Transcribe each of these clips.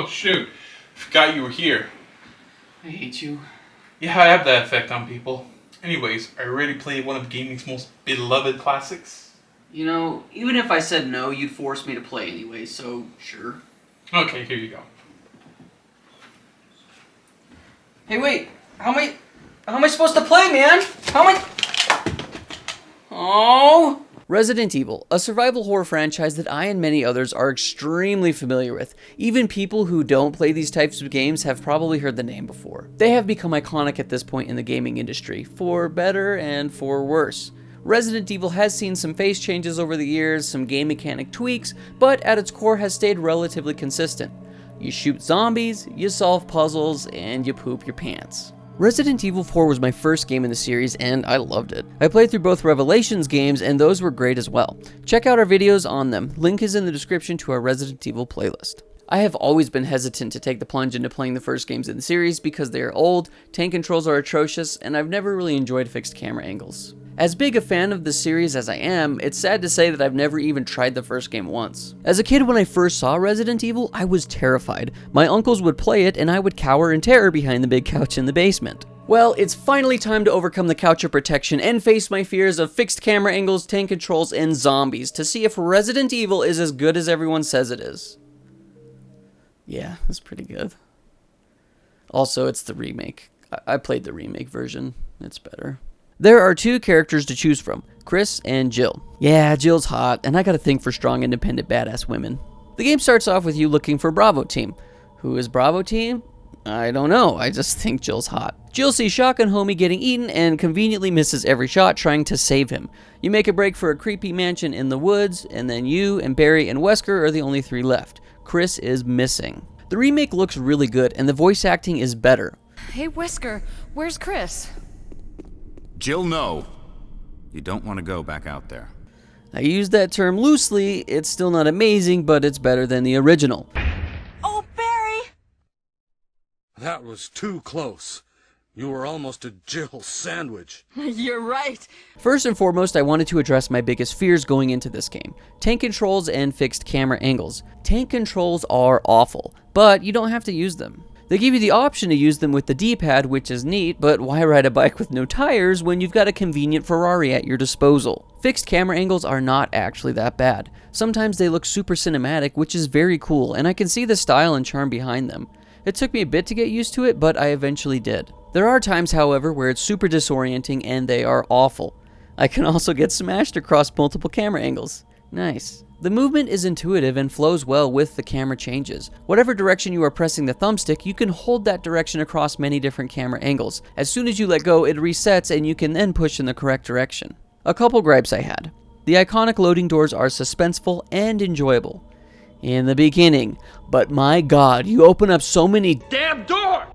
Oh shoot, forgot you were here. I hate you. Yeah, I have that effect on people. Anyways, are you ready to play one of gaming's most beloved classics? You know, even if I said no, you'd force me to play anyway, so sure. Okay, here you go. Hey, wait! How am I supposed to play, man? How am I... Oh! Resident Evil, a survival horror franchise that I and many others are extremely familiar with. Even people who don't play these types of games have probably heard the name before. They have become iconic at this point in the gaming industry, for better and for worse. Resident Evil has seen some face changes over the years, some game mechanic tweaks, but at its core has stayed relatively consistent. You shoot zombies, you solve puzzles, and you poop your pants. Resident Evil 4 was my first game in the series, and I loved it. I played through both Revelations games, and those were great as well. Check out our videos on them. Link is in the description to our Resident Evil playlist. I have always been hesitant to take the plunge into playing the first games in the series because they are old, tank controls are atrocious, and I've never really enjoyed fixed camera angles. As big a fan of the series as I am, it's sad to say that I've never even tried the first game once. As a kid, when I first saw Resident Evil, I was terrified. My uncles would play it, and I would cower in terror behind the big couch in the basement. Well, it's finally time to overcome the couch of protection and face my fears of fixed camera angles, tank controls, and zombies to see if Resident Evil is as good as everyone says it is. Yeah, it's pretty good. Also, it's the remake. I played the remake version. It's better. There are two characters to choose from, Chris and Jill. Yeah, Jill's hot, and I got a thing for strong, independent, badass women. The game starts off with you looking for Bravo Team. Who is Bravo Team? I don't know, I just think Jill's hot. Jill sees Shotgun Homie getting eaten and conveniently misses every shot trying to save him. You make a break for a creepy mansion in the woods, and then you and Barry and Wesker are the only three left. Chris is missing. The remake looks really good, and the voice acting is better. Hey, Wesker, where's Chris? Jill, no. You don't want to go back out there. I use that term loosely. It's still not amazing, but it's better than the original. Oh, Barry! That was too close. You were almost a Jill sandwich. You're right. First and foremost, I wanted to address my biggest fears going into this game. Tank controls and fixed camera angles. Tank controls are awful, but you don't have to use them. They give you the option to use them with the D-pad, which is neat, but why ride a bike with no tires when you've got a convenient Ferrari at your disposal? Fixed camera angles are not actually that bad. Sometimes they look super cinematic, which is very cool, and I can see the style and charm behind them. It took me a bit to get used to it, but I eventually did. There are times, however, where it's super disorienting and they are awful. I can also get smashed across multiple camera angles. Nice. The movement is intuitive and flows well with the camera changes. Whatever direction you are pressing the thumbstick, you can hold that direction across many different camera angles. As soon as you let go, it resets and you can then push in the correct direction. A couple gripes I had. The iconic loading doors are suspenseful and enjoyable. In the beginning, but my god, you open up so many damn doors!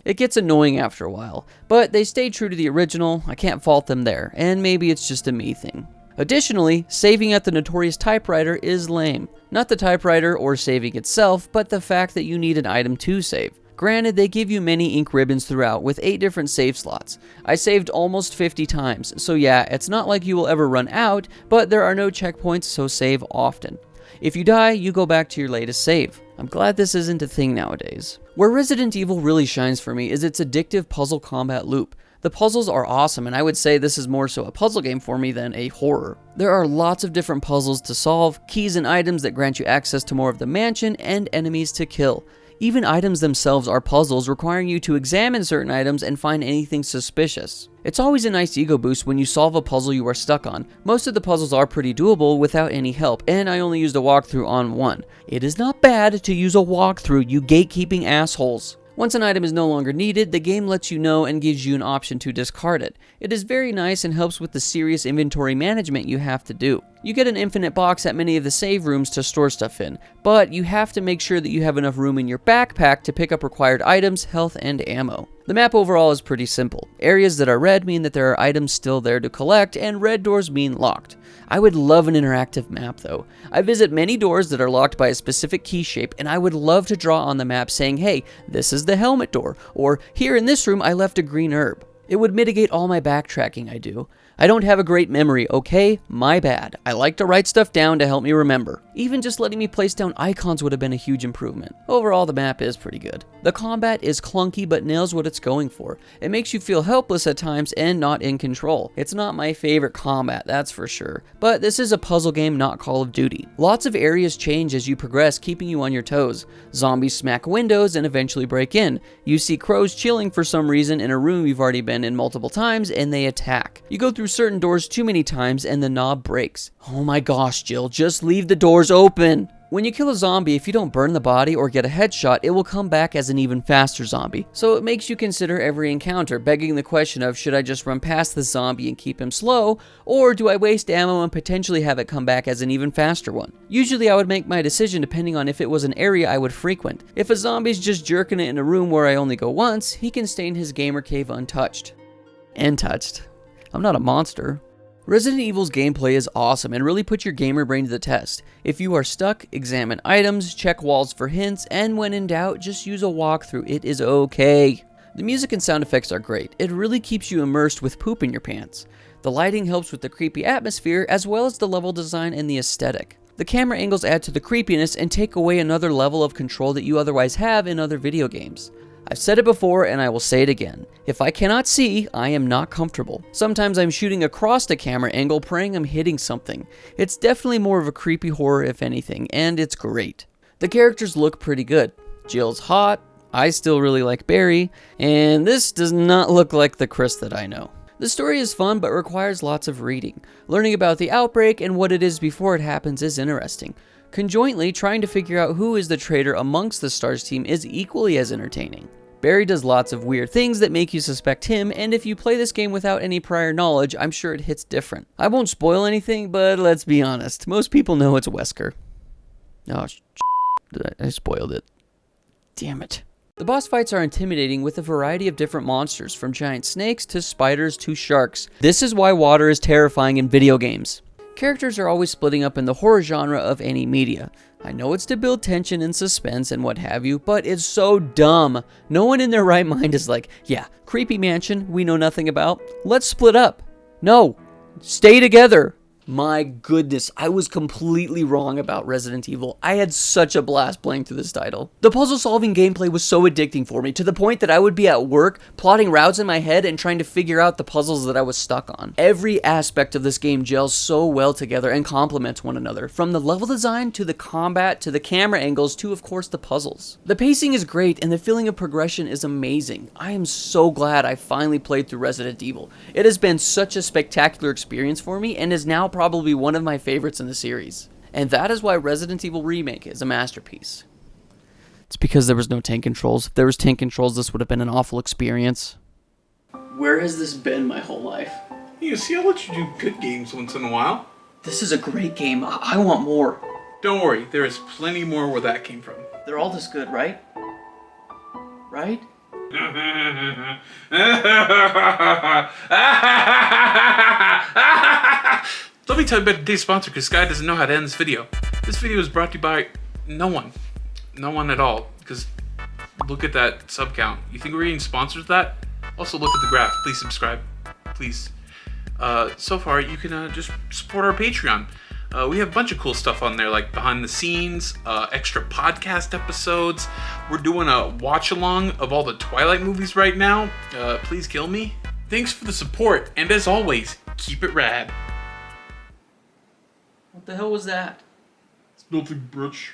It gets annoying after a while, but they stay true to the original. I can't fault them there, and maybe it's just a me thing. Additionally, saving at the notorious typewriter is lame. Not the typewriter or saving itself, but the fact that you need an item to save. Granted, they give you many ink ribbons throughout with 8 different save slots. I saved almost 50 times, so yeah, it's not like you will ever run out, but there are no checkpoints, so save often. If you die, you go back to your latest save. I'm glad this isn't a thing nowadays. Where Resident Evil really shines for me is its addictive puzzle combat loop. The puzzles are awesome, and I would say this is more so a puzzle game for me than a horror. There are lots of different puzzles to solve, keys and items that grant you access to more of the mansion, and enemies to kill. Even items themselves are puzzles, requiring you to examine certain items and find anything suspicious. It's always a nice ego boost when you solve a puzzle you are stuck on. Most of the puzzles are pretty doable without any help, and I only used a walkthrough on one. It is not bad to use a walkthrough, you gatekeeping assholes. Once an item is no longer needed, the game lets you know and gives you an option to discard it. It is very nice and helps with the serious inventory management you have to do. You get an infinite box at many of the save rooms to store stuff in, but you have to make sure that you have enough room in your backpack to pick up required items, health, and ammo. The map overall is pretty simple. Areas that are red mean that there are items still there to collect, and red doors mean locked. I would love an interactive map though. I visit many doors that are locked by a specific key shape, and I would love to draw on the map saying, hey, this is the helmet door, or here in this room I left a green herb. It would mitigate all my backtracking I do. I don't have a great memory, okay? My bad. I like to write stuff down to help me remember. Even just letting me place down icons would have been a huge improvement. Overall, the map is pretty good. The combat is clunky but nails what it's going for. It makes you feel helpless at times and not in control. It's not my favorite combat, that's for sure. But this is a puzzle game, not Call of Duty. Lots of areas change as you progress, keeping you on your toes. Zombies smack windows and eventually break in. You see crows chilling for some reason in a room you've already been in multiple times, and they attack. You go through certain doors too many times and the knob breaks. Oh my gosh, Jill, just leave the doors open! When you kill a zombie, if you don't burn the body or get a headshot, it will come back as an even faster zombie. So it makes you consider every encounter, begging the question of, should I just run past the zombie and keep him slow, or do I waste ammo and potentially have it come back as an even faster one? Usually I would make my decision depending on if it was an area I would frequent. If a zombie's just jerking it in a room where I only go once, he can stay in his gamer cave untouched. And touched. I'm not a monster. Resident Evil's gameplay is awesome and really puts your gamer brain to the test. If you are stuck, examine items, check walls for hints, and when in doubt, just use a walkthrough. It is okay. The music and sound effects are great. It really keeps you immersed with poop in your pants. The lighting helps with the creepy atmosphere, as well as the level design and the aesthetic. The camera angles add to the creepiness and take away another level of control that you otherwise have in other video games. I've said it before and I will say it again. If I cannot see, I am not comfortable. Sometimes I'm shooting across the camera angle praying I'm hitting something. It's definitely more of a creepy horror if anything, and it's great. The characters look pretty good. Jill's hot, I still really like Barry, and this does not look like the Chris that I know. The story is fun but requires lots of reading. Learning about the outbreak and what it is before it happens is interesting. Conjointly, trying to figure out who is the traitor amongst the STARS team is equally as entertaining. Barry does lots of weird things that make you suspect him, and if you play this game without any prior knowledge, I'm sure it hits different. I won't spoil anything, but let's be honest, most people know it's Wesker. Oh, I spoiled it. Damn it. The boss fights are intimidating with a variety of different monsters, from giant snakes to spiders to sharks. This is why water is terrifying in video games. Characters are always splitting up in the horror genre of any media. I know it's to build tension and suspense and what have you, but it's so dumb. No one in their right mind is like, yeah, creepy mansion we know nothing about. Let's split up. No, stay together. My goodness, I was completely wrong about Resident Evil. I had such a blast playing through this title. The puzzle-solving gameplay was so addicting for me, to the point that I would be at work, plotting routes in my head and trying to figure out the puzzles that I was stuck on. Every aspect of this game gels so well together and complements one another, from the level design to the combat to the camera angles to, of course, the puzzles. The pacing is great and the feeling of progression is amazing. I am so glad I finally played through Resident Evil. It has been such a spectacular experience for me and is now probably one of my favorites in the series. And that is why Resident Evil Remake is a masterpiece. It's because there was no tank controls. If there was tank controls, this would have been an awful experience. Where has this been my whole life? You see, I'll let you do good games once in a while. This is a great game. I want more. Don't worry, there is plenty more where that came from. They're all this good, right? Right? Let me tell you about today's sponsor, because Sky doesn't know how to end this video. This video is brought to you by no one. No one at all. Because look at that sub count. You think we're getting sponsors with that? Also look at the graph. Please subscribe. Please. So far, you can just support our Patreon. We have a bunch of cool stuff on there, like behind the scenes, extra podcast episodes. We're doing a watch along of all the Twilight movies right now. Please kill me. Thanks for the support, and as always, keep it rad. What the hell was that? It's nothing, bitch.